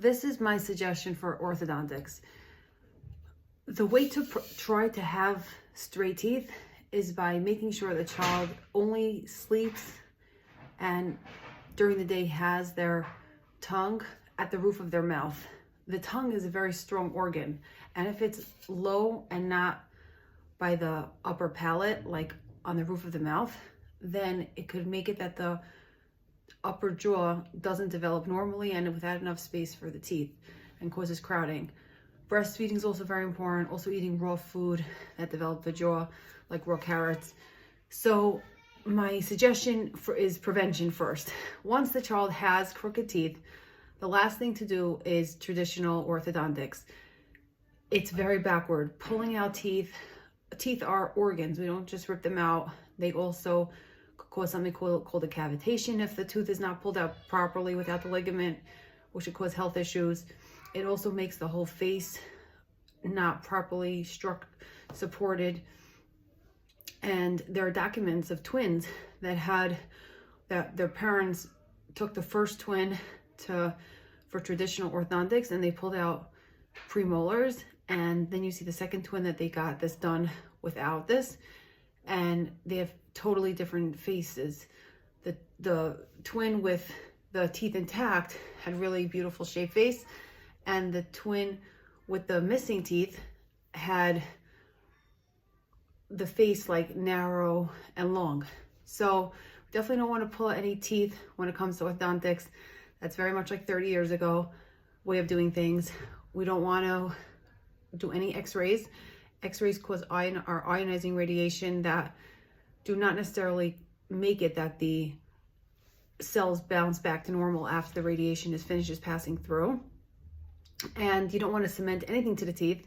this is my suggestion for orthodontics. The way to try to have straight teeth is by making sure the child only sleeps and during the day has their tongue at the roof of their mouth. The tongue is a very strong organ, and if it's low and not by the upper palate, like on the roof of the mouth, then it could make it that the upper jaw doesn't develop normally and without enough space for the teeth and causes crowding. Breastfeeding is also very important. Also eating raw food that develop the jaw, like raw carrots. So my suggestion is prevention first. Once the child has crooked teeth, the last thing to do is traditional orthodontics. It's very backward. Pulling out teeth. Teeth are organs. We don't just rip them out. They also cause something called a cavitation if the tooth is not pulled out properly without the ligament, which could cause health issues. It also makes the whole face not properly supported. And there are documents of twins that their parents took the first twin for traditional orthodontics and they pulled out premolars, and then you see the second twin that they got this done without this, and they have totally different faces. The twin with the teeth intact had really beautiful shaped face, and the twin with the missing teeth had the face like narrow and long. So definitely don't want to pull any teeth when it comes to orthodontics. That's very much like 30 years ago way of doing things. We don't want to do any x-rays. X-rays cause ionizing radiation that do not necessarily make it that the cells bounce back to normal after the radiation is finishes passing through. And you don't want to cement anything to the teeth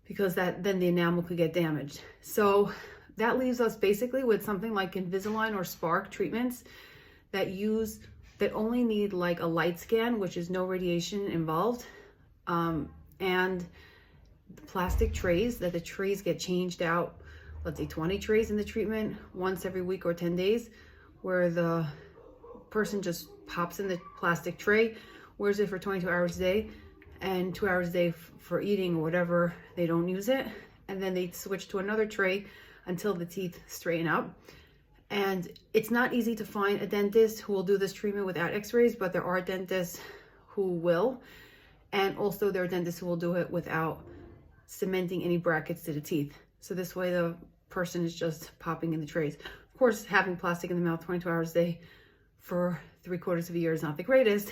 because then the enamel could get damaged. So that leaves us basically with something like Invisalign or Spark treatments that only need like a light scan, which is no radiation involved, and plastic trays, that the trays get changed out, let's say 20 trays in the treatment once every week or 10 days, where the person just pops in the plastic tray, wears it for 22 hours a day, and 2 hours a day for eating or whatever, they don't use it, and then they switch to another tray until the teeth straighten out. And it's not easy to find a dentist who will do this treatment without x-rays, but there are dentists who will, and also there are dentists who will do it without cementing any brackets to the teeth. So this way the person is just popping in the trays. Of course, having plastic in the mouth 22 hours a day for 3/4 of a year is not the greatest.